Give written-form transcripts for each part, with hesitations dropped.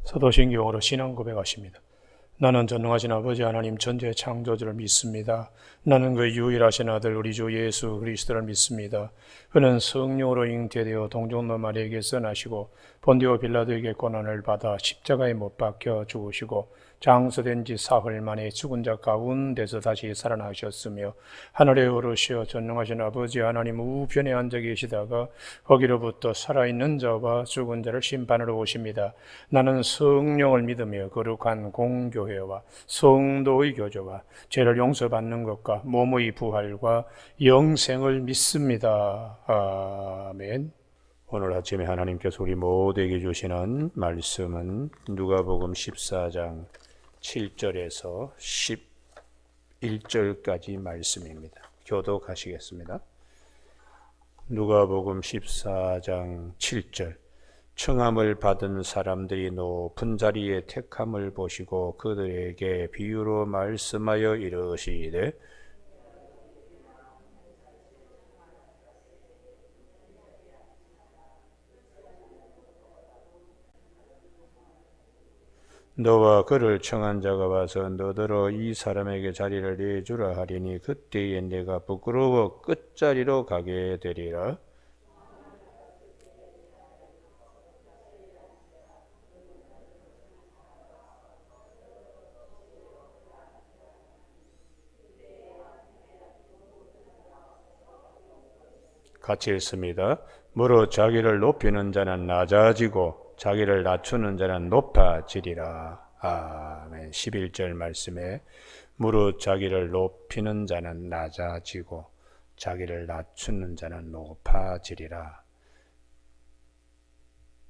사도신경으로 신앙 고백하십니다. 나는 전능하신 아버지 하나님 전지의 창조주를 믿습니다. 나는 그 유일하신 아들 우리 주 예수 그리스도를 믿습니다. 그는 성령으로 잉태되어 동정노 마리아에게서 나시고 본디오 빌라도에게 고난을 받아 십자가에 못 박혀 죽으시고 장서된 지 사흘 만에 죽은 자 가운데서 다시 살아나셨으며 하늘에 오르시어 전능하신 아버지 하나님 우편에 앉아 계시다가 거기로부터 살아있는 자와 죽은 자를 심판하러 오십니다. 나는 성령을 믿으며 거룩한 공교회와 성도의 교제와 죄를 용서받는 것과 몸의 부활과 영생을 믿습니다. 아멘. 오늘 아침에 하나님께서 우리 모두에게 주시는 말씀은 누가복음 14장 7절에서 11절까지 말씀입니다. 교독하시겠습니다. 누가복음 14장 7절. 청함을 받은 사람들이 높은 자리에 택함을 보시고 그들에게 비유로 말씀하여 이르시되 너와 그를 청한 자가 와서 너더러 이 사람에게 자리를 내주라 하리니 그때에 내가 부끄러워 끝자리로 가게 되리라. 같이 읽습니다. 무릇 자기를 높이는 자는 낮아지고 자기를 낮추는 자는 높아지리라. 아멘. 11절 말씀에 무릇 자기를 높이는 자는 낮아지고 자기를 낮추는 자는 높아지리라.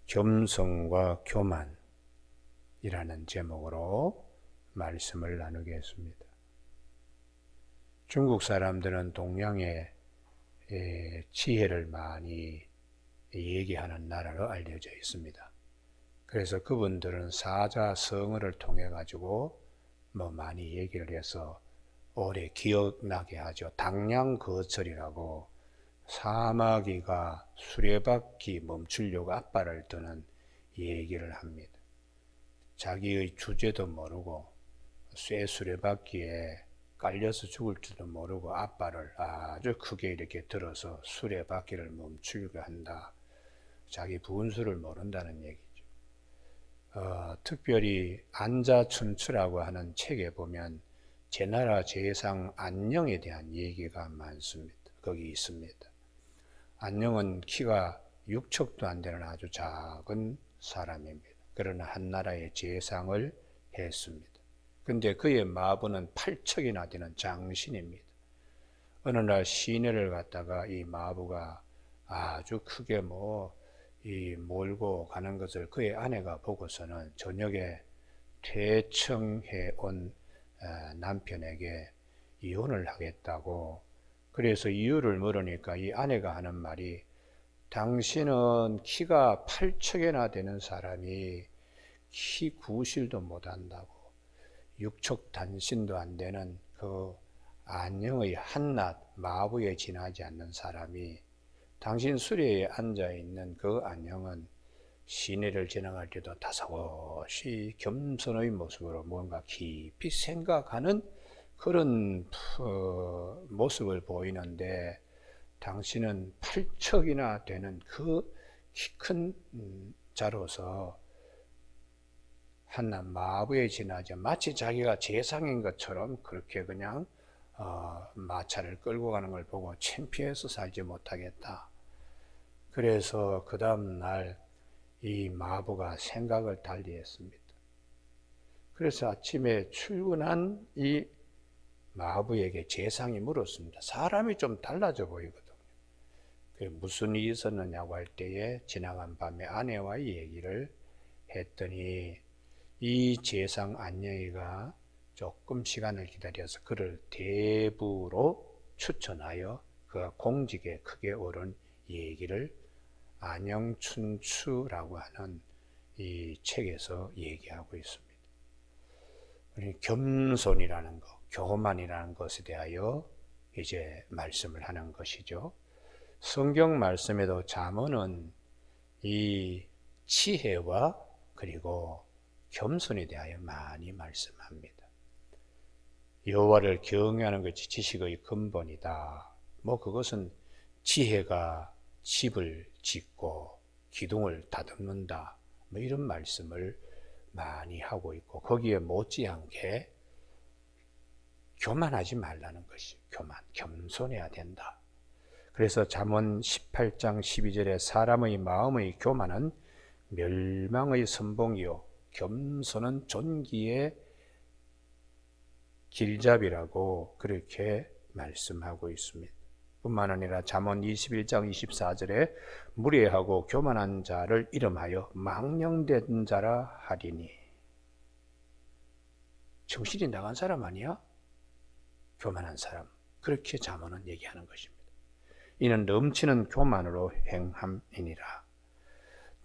겸손과 교만이라는 제목으로 말씀을 나누겠습니다. 중국 사람들은 동양의 지혜를 많이 얘기하는 나라로 알려져 있습니다. 그래서 그분들은 사자성어를 통해 가지고 많이 얘기를 해서 오래 기억나게 하죠. 당량거철이라고 사마귀가 수레바퀴 멈추려고 앞발을 드는 얘기를 합니다. 자기의 주제도 모르고 쇠 수레바퀴에 깔려서 죽을 줄도 모르고 앞발을 아주 크게 이렇게 들어서 수레바퀴를 멈추게 한다. 자기 분수를 모른다는 얘기죠. 특별히 안자춘추라고 하는 책에 보면 제나라 제상 안녕에 대한 얘기가 많습니다. 거기 있습니다. 안녕은 키가 6척도 안 되는 아주 작은 사람입니다. 그러나 한 나라의 제상을 했습니다. 근데 그의 마부는 8척이나 되는 장신입니다. 어느 날 시내를 갔다가 이 마부가 아주 크게 몰고 가는 것을 그의 아내가 보고서는 저녁에 퇴청해 온 남편에게 이혼을 하겠다고, 그래서 이유를 물으니까 이 아내가 하는 말이 당신은 키가 8척이나 되는 사람이 키 구실도 못한다고, 육척 단신도 안 되는 그 안녕의 한낱 마부에 지나지 않는 사람이 당신 수레에 앉아있는 그 안녕은 시내를 지나갈 때도 다소곳이 겸손의 모습으로 뭔가 깊이 생각하는 그런 모습을 보이는데 당신은 8척이나 되는 그 키 큰 자로서 한낱 마부에 지나지 마치 자기가 제상인 것처럼 그렇게 그냥 마차를 끌고 가는 걸 보고 창피해서 살지 못하겠다. 그래서 그 다음 날 이 마부가 생각을 달리했습니다. 그래서 아침에 출근한 이 마부에게 제상이 물었습니다. 사람이 좀 달라져 보이거든요. 무슨 일이 있었느냐고 할 때에 지나간 밤에 아내와의 얘기를 했더니 이 제상 안녕이가 조금 시간을 기다려서 그를 대부로 추천하여 그가 공직에 크게 오른 얘기를 안영춘추라고 하는 이 책에서 얘기하고 있습니다. 겸손이라는 것, 교만이라는 것에 대하여 이제 말씀을 하는 것이죠. 성경 말씀에도 잠언은 이 지혜와 그리고 겸손에 대하여 많이 말씀합니다. 여호와를 경외하는 것이 지식의 근본이다. 그것은 지혜가 집을 짓고 기둥을 다듬는다. 이런 말씀을 많이 하고 있고, 거기에 못지않게 교만하지 말라는 것이 겸손해야 된다. 그래서 잠언 18장 12절에 사람의 마음의 교만은 멸망의 선봉이요 겸손은 존귀의 길잡이라고 그렇게 말씀하고 있습니다. 뿐만 아니라 잠언 21장 24절에 무례하고 교만한 자를 이름하여 망령된 자라 하리니. 정신이 나간 사람 아니야? 교만한 사람. 그렇게 잠언은 얘기하는 것입니다. 이는 넘치는 교만으로 행함이니라.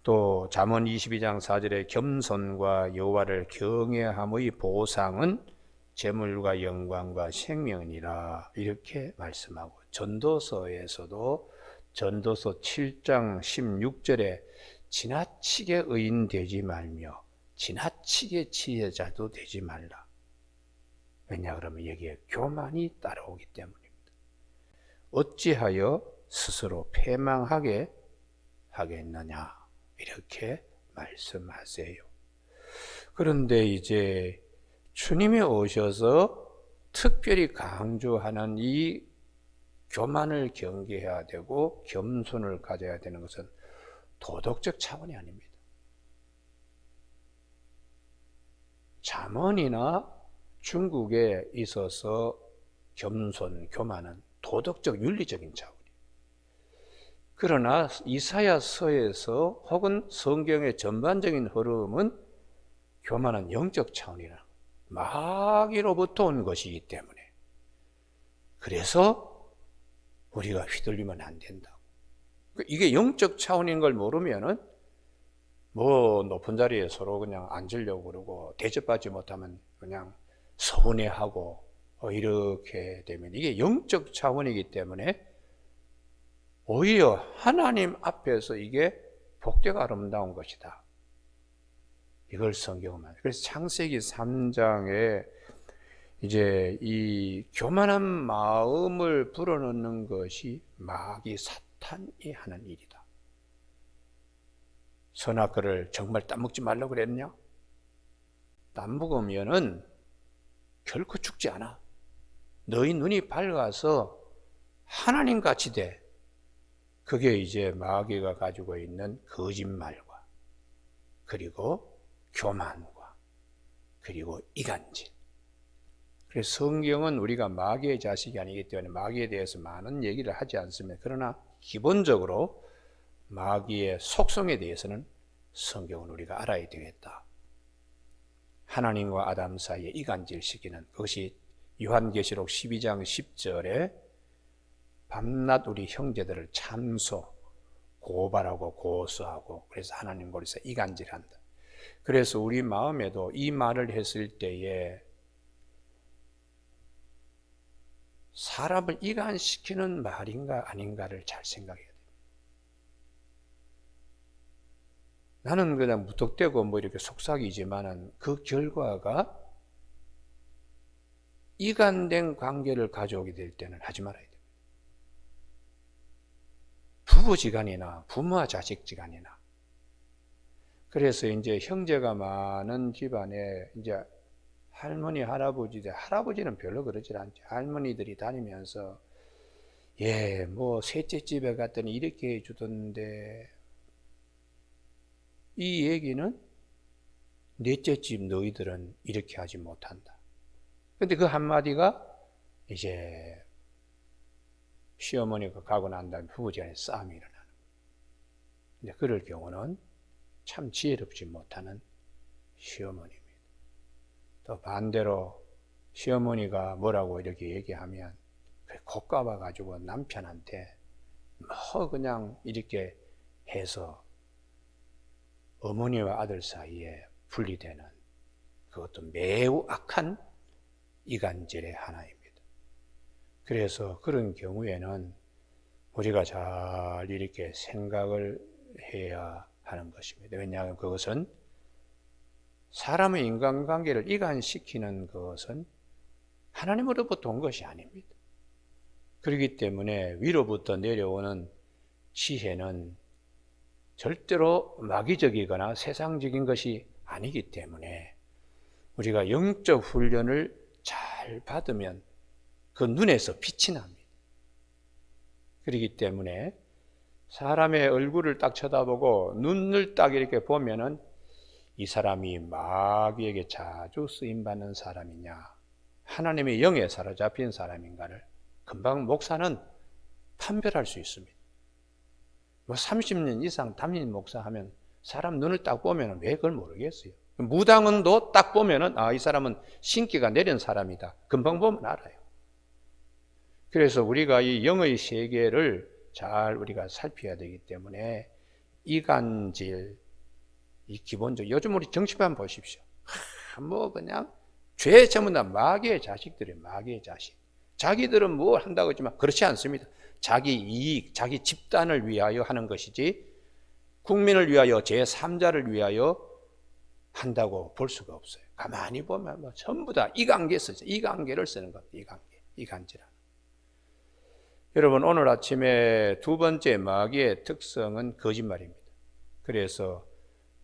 또 잠언 22장 4절에 겸손과 여호와를 경외함의 보상은 재물과 영광과 생명이니라 이렇게 말씀하고, 전도서에서도 전도서 7장 16절에 지나치게 의인 되지 말며 지나치게 지혜자도 되지 말라. 왜냐 그러면 여기에 교만이 따라오기 때문입니다. 어찌하여 스스로 패망하게 하겠느냐 이렇게 말씀하세요. 그런데 이제 주님이 오셔서 특별히 강조하는 이 교만을 경계해야 되고 겸손을 가져야 되는 것은 도덕적 차원이 아닙니다. 잠언이나 중국에 있어서 겸손, 교만은 도덕적, 윤리적인 차원이에요. 그러나 이사야서에서 혹은 성경의 전반적인 흐름은 교만은 영적 차원이라, 마귀로부터 온 것이기 때문에, 그래서 우리가 휘둘리면 안 된다고. 이게 영적 차원인 걸 모르면은 높은 자리에 서로 그냥 앉으려고 그러고 대접받지 못하면 그냥 서운해하고 이렇게 되면, 이게 영적 차원이기 때문에 오히려 하나님 앞에서 이게 복되고 아름다운 것이다. 이걸 성경은 말해요. 그래서 창세기 3장에 이제 이 교만한 마음을 불어넣는 것이 마귀 사탄이 하는 일이다. 선악과를 정말 따먹지 말라고 그랬냐? 따먹으면은 결코 죽지 않아. 너희 눈이 밝아서 하나님 같이 돼. 그게 이제 마귀가 가지고 있는 거짓말과 그리고 교만과 그리고 이간질. 그래서 성경은 우리가 마귀의 자식이 아니기 때문에 마귀에 대해서 많은 얘기를 하지 않습니다. 그러나 기본적으로 마귀의 속성에 대해서는 성경은 우리가 알아야 되겠다. 하나님과 아담 사이에 이간질시키는, 그것이 요한계시록 12장 10절에 밤낮 우리 형제들을 참소, 고발하고 고소하고, 그래서 하나님 보리서 이간질한다. 그래서 우리 마음에도 이 말을 했을 때에 사람을 이간시키는 말인가 아닌가를 잘 생각해야 돼요. 나는 그냥 무턱대고 이렇게 속삭이지만은 그 결과가 이간된 관계를 가져오게 될 때는 하지 말아야 돼요. 부부지간이나 부모와 자식지간이나. 그래서 이제 형제가 많은 집안에 이제 할머니, 할아버지는 별로 그러질 않죠. 할머니들이 다니면서 셋째 집에 갔더니 이렇게 해주던데, 이 얘기는 넷째 집 너희들은 이렇게 하지 못한다. 근데 그 한마디가 이제 시어머니가 가고 난 다음에 부부지간에 싸움이 일어나는 거예요. 근데 그럴 경우는 참 지혜롭지 못하는 시어머니입니다. 또 반대로 시어머니가 뭐라고 이렇게 얘기하면 곶감아 가지고 남편한테 그냥 이렇게 해서 어머니와 아들 사이에 분리되는, 그것도 매우 악한 이간질의 하나입니다. 그래서 그런 경우에는 우리가 잘 이렇게 생각을 해야 하는 것입니다. 왜냐하면 그것은 사람의 인간관계를 이간시키는 것은 하나님으로부터 온 것이 아닙니다. 그렇기 때문에 위로부터 내려오는 지혜는 절대로 마귀적이거나 세상적인 것이 아니기 때문에 우리가 영적 훈련을 잘 받으면 그 눈에서 빛이 납니다. 그렇기 때문에 사람의 얼굴을 딱 쳐다보고 눈을 딱 이렇게 보면은 이 사람이 마귀에게 자주 쓰임받는 사람이냐, 하나님의 영에 사로잡힌 사람인가를 금방 목사는 판별할 수 있습니다. 뭐 30년 이상 담임 목사하면 사람 눈을 딱 보면 왜 그걸 모르겠어요. 무당은도 딱 보면은 이 사람은 신기가 내린 사람이다. 금방 보면 알아요. 그래서 우리가 이 영의 세계를 잘 우리가 살펴야 되기 때문에 이간질, 이 기본적, 요즘 우리 정치판 보십시오. 뭐 그냥 죄 전부 다 마귀의 자식들이에요. 마귀의 자식. 자기들은 뭘 한다고 했지만 그렇지 않습니다. 자기 이익, 자기 집단을 위하여 하는 것이지 국민을 위하여 제3자를 위하여 한다고 볼 수가 없어요. 가만히 보면 뭐 전부 다 이관계 쓰죠. 이관계를 쓰는 겁니다. 이관계, 이간질하는. 여러분 오늘 아침에 두 번째 마귀의 특성은 거짓말입니다. 그래서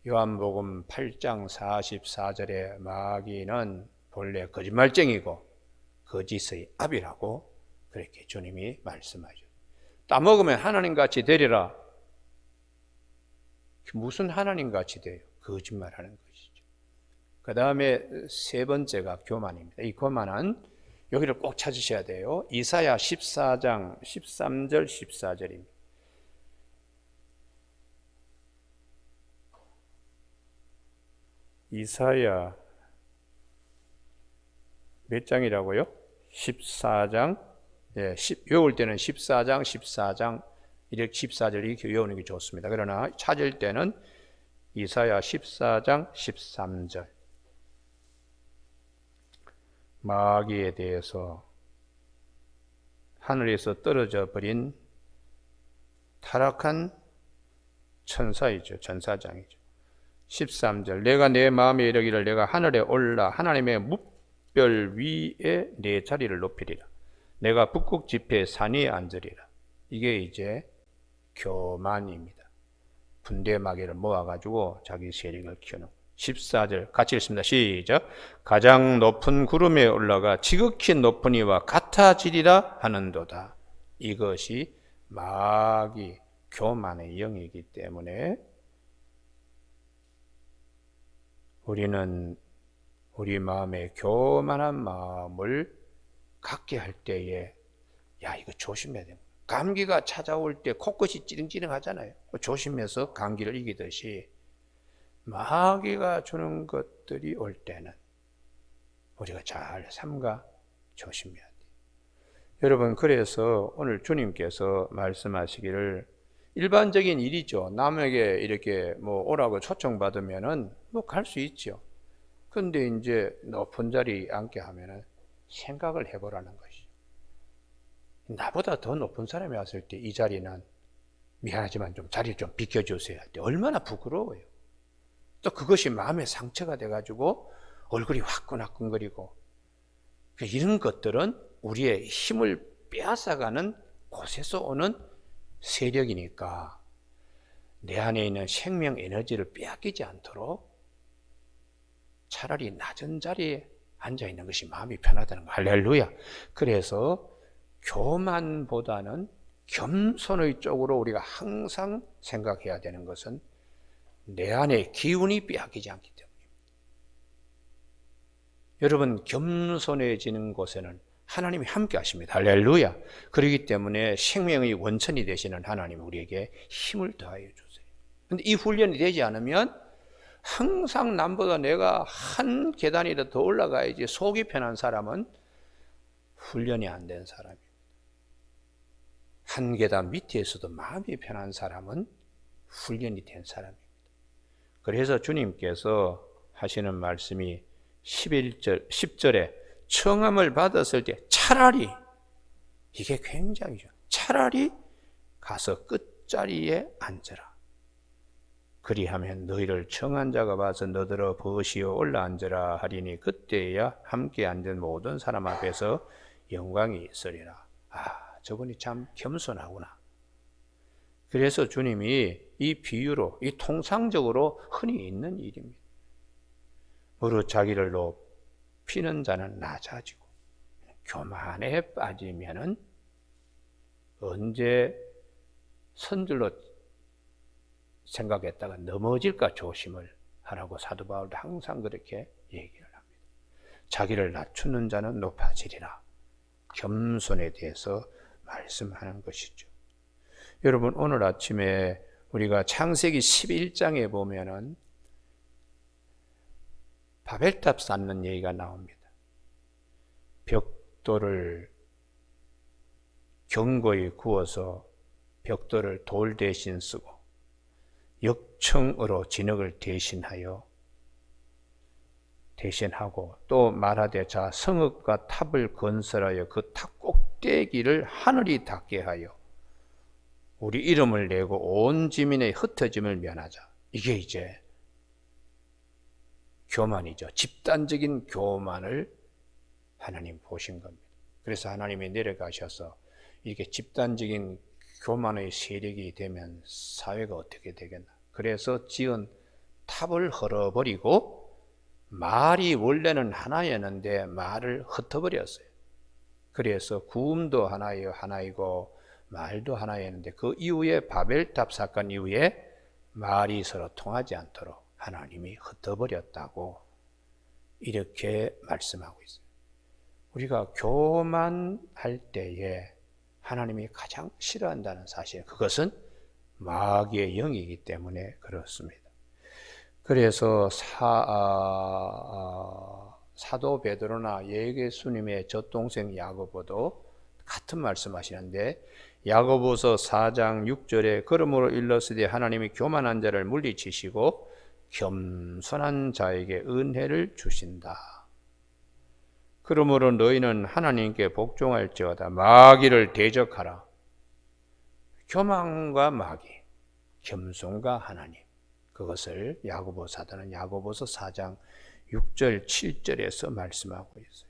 요한복음 8장 44절에 마귀는 본래 거짓말쟁이고 거짓의 아비라고 그렇게 주님이 말씀하죠. 따먹으면 하나님같이 되리라. 무슨 하나님같이 돼요? 거짓말하는 것이죠. 그 다음에 세 번째가 교만입니다. 이 교만은 여기를 꼭 찾으셔야 돼요. 이사야 14장 13절 14절입니다. 이사야 몇 장이라고요? 14장. 예, 외울 때는 14장 이렇게 14절 이렇게 외우는 게 좋습니다. 그러나 찾을 때는 이사야 14장 13절. 마귀에 대해서 하늘에서 떨어져 버린 타락한 천사이죠. 천사장이죠. 13절. 내가 내 마음에 이르기를 내가 하늘에 올라 하나님의 뭇별 위에 내 자리를 높이리라. 내가 북극 지폐 산 위에 앉으리라. 이게 이제 교만입니다. 군대 마귀를 모아가지고 자기 세력을 키우는. 14절 같이 읽습니다. 시작. 가장 높은 구름에 올라가 지극히 높은 이와 같아지리라 하는도다. 이것이 마귀 교만의 영이기 때문에 우리는 우리 마음에 교만한 마음을 갖게 할 때에 이거 조심해야 됩니다. 감기가 찾아올 때 코끝이 찌릉찌릉 하잖아요. 조심해서 감기를 이기듯이 마귀가 주는 것들이 올 때는 우리가 잘 삼가 조심해야 돼요. 여러분, 그래서 오늘 주님께서 말씀하시기를 일반적인 일이죠. 남에게 이렇게 오라고 초청받으면은 갈 수 있죠. 근데 이제 높은 자리에 앉게 하면은 생각을 해보라는 것이죠. 나보다 더 높은 사람이 왔을 때 이 자리는 미안하지만 좀 자리를 좀 비켜주세요 할 때 얼마나 부끄러워요. 또 그것이 마음의 상처가 돼가지고 얼굴이 화끈화끈거리고, 이런 것들은 우리의 힘을 빼앗아가는 곳에서 오는 세력이니까 내 안에 있는 생명 에너지를 빼앗기지 않도록 차라리 낮은 자리에 앉아있는 것이 마음이 편하다는 거. 할렐루야. 그래서 교만보다는 겸손의 쪽으로 우리가 항상 생각해야 되는 것은 내 안에 기운이 빼앗기지 않기 때문입니다. 여러분, 겸손해지는 곳에는 하나님이 함께 하십니다. 할렐루야. 그렇기 때문에 생명의 원천이 되시는 하나님이 우리에게 힘을 더하여 주세요. 그런데 이 훈련이 되지 않으면 항상 남보다 내가 한 계단이라도 더 올라가야지 속이 편한 사람은 훈련이 안 된 사람입니다. 한 계단 밑에서도 마음이 편한 사람은 훈련이 된 사람입니다. 그래서 주님께서 하시는 말씀이 10절에 청함을 받았을 때 차라리, 이게 굉장히죠. 차라리 가서 끝자리에 앉으라. 그리하면 너희를 청한 자가 봐서 너더러 벗이어 올라앉으라 하리니 그때야 함께 앉은 모든 사람 앞에서 영광이 있으리라. 저분이 참 겸손하구나. 그래서 주님이 이 비유로, 이 통상적으로 흔히 있는 일입니다. 무릇 자기를 높이는 자는 낮아지고 교만에 빠지면은 언제 선줄로 생각했다가 넘어질까 조심을 하라고 사도 바울도 항상 그렇게 얘기를 합니다. 자기를 낮추는 자는 높아지리라. 겸손에 대해서 말씀하는 것이죠. 여러분, 오늘 아침에 우리가 창세기 11장에 보면은 바벨탑 쌓는 얘기가 나옵니다. 벽돌을 견고히 구워서 벽돌을 돌 대신 쓰고 역청으로 진흙을 대신하고 또 말하되 자 성읍과 탑을 건설하여 그 탑 꼭대기를 하늘이 닿게 하여 우리 이름을 내고 온 지민의 흩어짐을 면하자. 이게 이제 교만이죠. 집단적인 교만을 하나님 보신 겁니다. 그래서 하나님이 내려가셔서 이렇게 집단적인 교만의 세력이 되면 사회가 어떻게 되겠나. 그래서 지은 탑을 헐어버리고 말이 원래는 하나였는데 말을 흩어버렸어요. 그래서 구음도 하나이고 말도 하나였는데 그 이후에 바벨탑 사건 이후에 말이 서로 통하지 않도록 하나님이 흩어버렸다고 이렇게 말씀하고 있어요. 우리가 교만할 때에 하나님이 가장 싫어한다는 사실, 그것은 마귀의 영이기 때문에 그렇습니다. 그래서 사도 베드로나 예수님의 젖동생 야고보도 같은 말씀하시는데 야고보서 4장 6절에 그러므로 일렀으되 하나님이 교만한 자를 물리치시고 겸손한 자에게 은혜를 주신다. 그러므로 너희는 하나님께 복종할지어다. 마귀를 대적하라. 교만과 마귀, 겸손과 하나님. 그것을 야고보 사도는 야고보서 4장 6절 7절에서 말씀하고 있어요.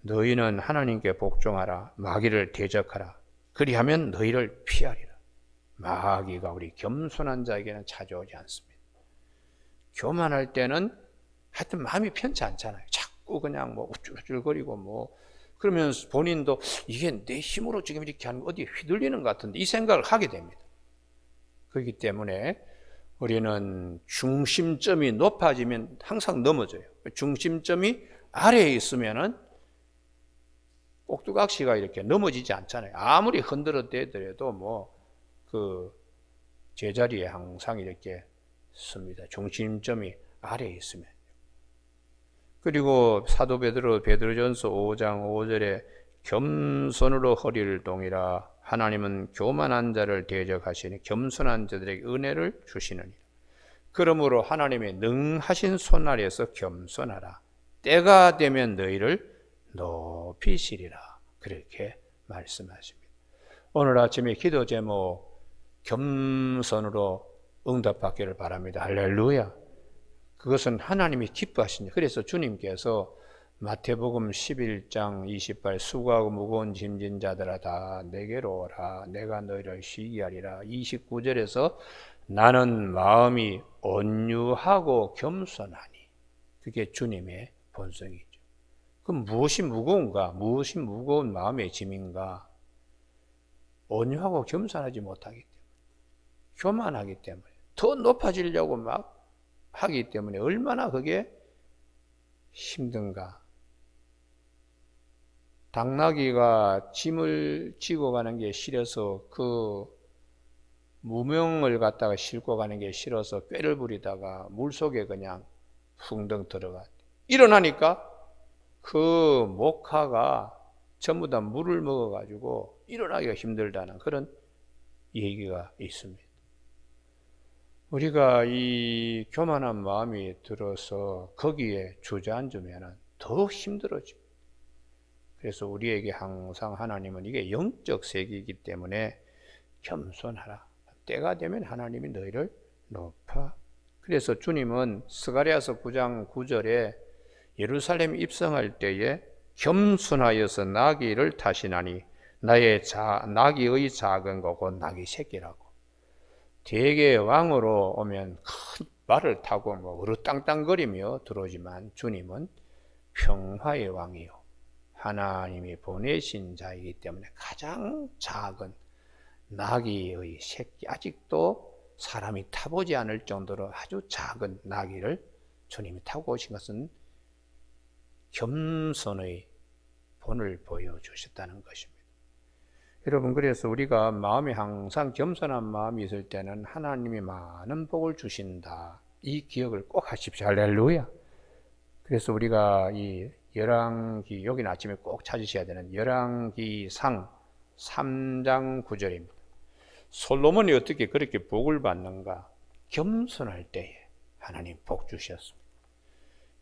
너희는 하나님께 복종하라. 마귀를 대적하라. 그리하면 너희를 피하리라. 마귀가 우리 겸손한 자에게는 찾아오지 않습니다. 교만할 때는 하여튼 마음이 편치 않잖아요. 자꾸 그냥 우쭐우쭐거리고 그러면 본인도 이게 내 힘으로 지금 이렇게 하는 거 어디 휘둘리는 것 같은데 이 생각을 하게 됩니다. 그렇기 때문에 우리는 중심점이 높아지면 항상 넘어져요. 중심점이 아래에 있으면은 꼭두각시가 이렇게 넘어지지 않잖아요. 아무리 흔들어 대더라도 제자리에 항상 이렇게 씁니다. 중심점이 아래에 있으면. 그리고 사도 베드로전서 5장 5절에 겸손으로 허리를 동이라. 하나님은 교만한 자를 대적하시니 겸손한 자들에게 은혜를 주시느니라. 그러므로 하나님의 능하신 손아래에서 겸손하라. 때가 되면 너희를 높이시리라. 그렇게 말씀하십니다. 오늘 아침에 기도 제목 겸손으로 응답받기를 바랍니다. 할렐루야. 그것은 하나님이 기뻐하시니. 그래서 주님께서 마태복음 11장 28 수고하고 무거운 짐진 자들아 다 내게로 오라. 내가 너희를 쉬게 하리라. 29절에서 나는 마음이 온유하고 겸손하니. 그게 주님의 본성이죠. 그럼 무엇이 무거운가? 무엇이 무거운 마음의 짐인가? 온유하고 겸손하지 못하기 때문에. 교만하기 때문에. 더 높아지려고 막 하기 때문에 얼마나 그게 힘든가. 당나귀가 짐을 지고 가는 게 싫어서 그 무명을 갖다가 싣고 가는 게 싫어서 꾀를 부리다가 물속에 그냥 붕덩 들어갔대. 일어나니까 그 목화가 전부 다 물을 먹어가지고 일어나기가 힘들다는 그런 얘기가 있습니다. 우리가 이 교만한 마음이 들어서 거기에 주저앉으면 더 힘들어집니다. 그래서 우리에게 항상 하나님은 이게 영적 세계이기 때문에 겸손하라. 때가 되면 하나님이 너희를 높아. 그래서 주님은 스가랴서 9장 9절에 예루살렘 입성할 때에 겸손하여서 나귀를 타시나니 나귀의 작은 거고 나귀 새끼라고. 대개 왕으로 오면 큰 말을 타고 으르땅땅거리며 들어오지만 주님은 평화의 왕이요 하나님이 보내신 자이기 때문에 가장 작은 나귀의 새끼, 아직도 사람이 타보지 않을 정도로 아주 작은 나귀를 주님이 타고 오신 것은 겸손의 본을 보여주셨다는 것입니다. 여러분, 그래서 우리가 마음에 항상 겸손한 마음이 있을 때는 하나님이 많은 복을 주신다. 이 기억을 꼭 하십시오. 할렐루야. 그래서 우리가 이 열왕기, 여기는 아침에 꼭 찾으셔야 되는 열왕기상 3장 9절입니다. 솔로몬이 어떻게 그렇게 복을 받는가? 겸손할 때에 하나님 복 주셨습니다.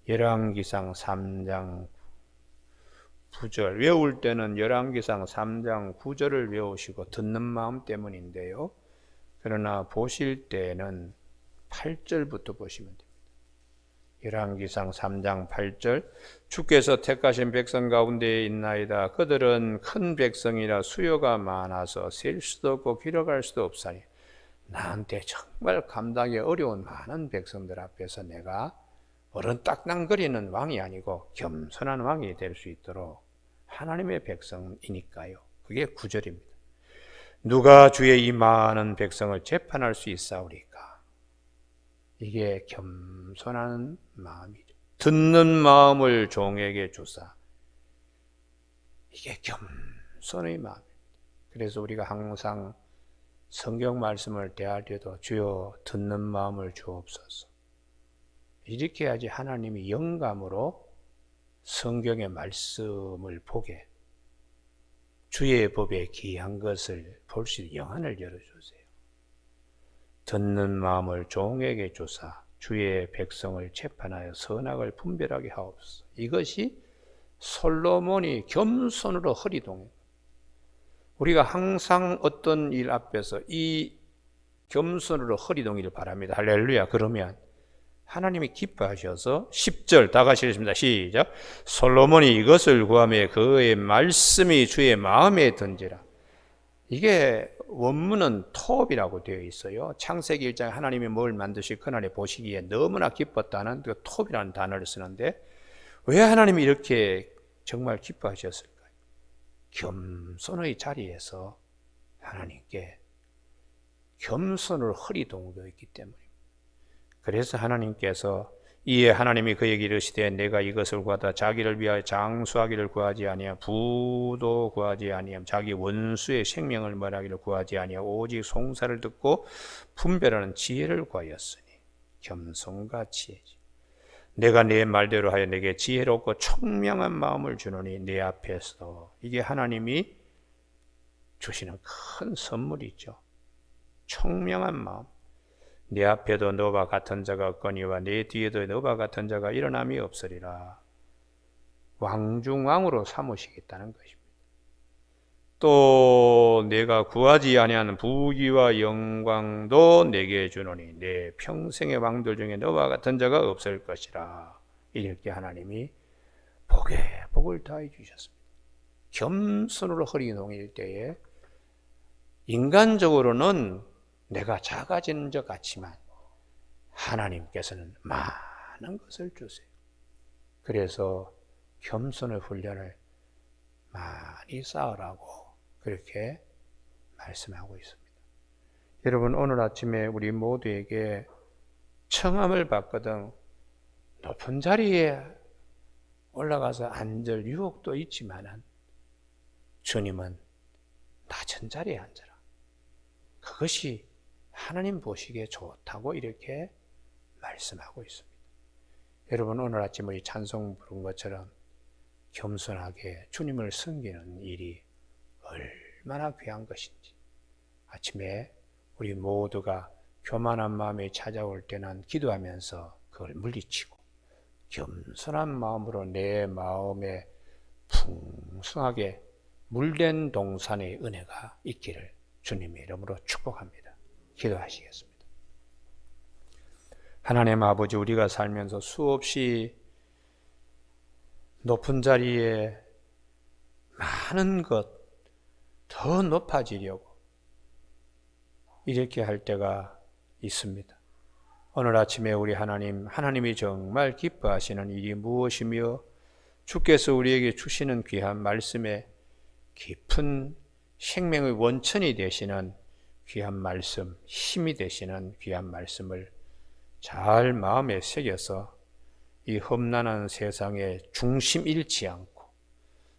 열왕기상 3장 9절 외울 때는 열왕기상 3장 9절을 외우시고 듣는 마음 때문인데요. 그러나 보실 때는 8절부터 보시면 됩니다. 열왕기상 3장 8절 주께서 택하신 백성 가운데에 있나이다. 그들은 큰 백성이라 수요가 많아서 셀 수도 없고 길어갈 수도 없사니 나한테 정말 감당이 어려운 많은 백성들 앞에서 내가 어른딱딱거리는 왕이 아니고 겸손한 왕이 될 수 있도록 하나님의 백성이니까요. 그게 9절입니다. 누가 주의 이 많은 백성을 재판할 수 있사오리까? 이게 겸손한 마음이죠. 듣는 마음을 종에게 주사. 이게 겸손의 마음입니다. 그래서 우리가 항상 성경 말씀을 대할 때도 주여 듣는 마음을 주옵소서. 이렇게 해야지 하나님이 영감으로 성경의 말씀을 보게, 주의 법에 기이한 것을 볼 수 있는 영안을 열어주세요. 듣는 마음을 종에게 주사 주의 백성을 재판하여 선악을 분별하게 하옵소서. 이것이 솔로몬이 겸손으로 허리동에, 우리가 항상 어떤 일 앞에서 이 겸손으로 허리동이를 바랍니다. 할렐루야. 그러면 하나님이 기뻐하셔서 10절 다 같이 읽습니다. 시작. 솔로몬이 이것을 구하며 그의 말씀이 주의 마음에 든지라. 이게 원문은 톱이라고 되어 있어요. 창세기 1장에 하나님이 뭘 만드실 그날에 보시기에 너무나 기뻤다는 그 톱이라는 단어를 쓰는데 왜 하나님이 이렇게 정말 기뻐하셨을까요? 겸손의 자리에서 하나님께 겸손으로 허리동도 있기 때문입니다. 그래서 하나님께서 이에 하나님이 그에게 이르시되 내가 이것을 구하다 자기를 위하여 장수하기를 구하지 아니하며 부도 구하지 아니하며 자기 원수의 생명을 멀하기를 구하지 아니하고 오직 송사를 듣고 분별하는 지혜를 구하였으니 겸손과 지혜지. 내가 내 말대로 하여 내게 지혜롭고 총명한 마음을 주노니 내 앞에서 이게 하나님이 주시는 큰 선물이죠. 총명한 마음. 내 앞에도 너와 같은 자가 없거니와 내 뒤에도 너와 같은 자가 일어남이 없으리라. 왕중왕으로 삼으시겠다는 것입니다. 또 내가 구하지 아니하는 부귀와 영광도 내게 주노니 내 평생의 왕들 중에 너와 같은 자가 없을 것이라. 이렇게 하나님이 복에 복을 더해 주셨습니다. 겸손으로 허리 동일 때에 인간적으로는 내가 작아지는 것 같지만 하나님께서는 많은 것을 주세요. 그래서 겸손의 훈련을 많이 쌓으라고 그렇게 말씀하고 있습니다. 여러분, 오늘 아침에 우리 모두에게 청함을 받거든 높은 자리에 올라가서 앉을 유혹도 있지만은 주님은 낮은 자리에 앉아라. 그것이 하나님 보시기에 좋다고 이렇게 말씀하고 있습니다. 여러분, 오늘 아침 우리 찬송 부른 것처럼 겸손하게 주님을 섬기는 일이 얼마나 귀한 것인지 아침에 우리 모두가 교만한 마음이 찾아올 때는 기도하면서 그걸 물리치고 겸손한 마음으로 내 마음에 풍성하게 물된 동산의 은혜가 있기를 주님의 이름으로 축복합니다. 기도하시겠습니다. 하나님 아버지, 우리가 살면서 수없이 높은 자리에 많은 것 더 높아지려고 이렇게 할 때가 있습니다. 오늘 아침에 우리 하나님이 정말 기뻐하시는 일이 무엇이며 주께서 우리에게 주시는 귀한 말씀에 깊은 생명의 원천이 되시는 귀한 말씀, 힘이 되시는 귀한 말씀을 잘 마음에 새겨서 이 험난한 세상에 중심 잃지 않고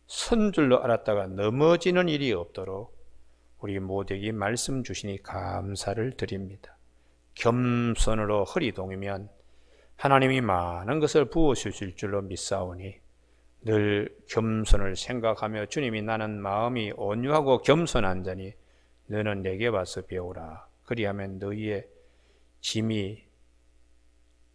선 줄로 알았다가 넘어지는 일이 없도록 우리 모두에게 말씀 주시니 감사를 드립니다. 겸손으로 허리 동이면 하나님이 많은 것을 부어주실 줄로 믿사오니 늘 겸손을 생각하며 주님이 나는 마음이 온유하고 겸손한 자니 너는 내게 와서 배우라. 그리하면 너희의 짐이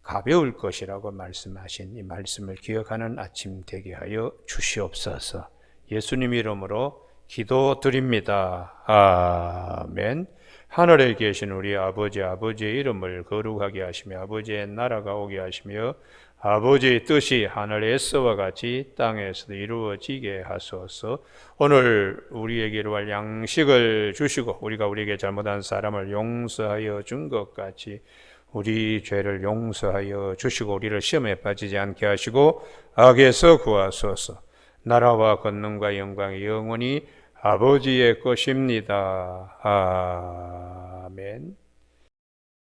가벼울 것이라고 말씀하신 이 말씀을 기억하는 아침 되게 하여 주시옵소서. 예수님 이름으로 기도드립니다. 아멘. 하늘에 계신 우리 아버지의 이름을 거룩하게 하시며 아버지의 나라가 오게 하시며 아버지의 뜻이 하늘에서와 같이 땅에서도 이루어지게 하소서. 오늘 우리에게 이루할 양식을 주시고 우리가 우리에게 잘못한 사람을 용서하여 준 것 같이 우리 죄를 용서하여 주시고 우리를 시험에 빠지지 않게 하시고 악에서 구하소서. 나라와 권능과 영광이 영원히 아버지의 것입니다. 아멘.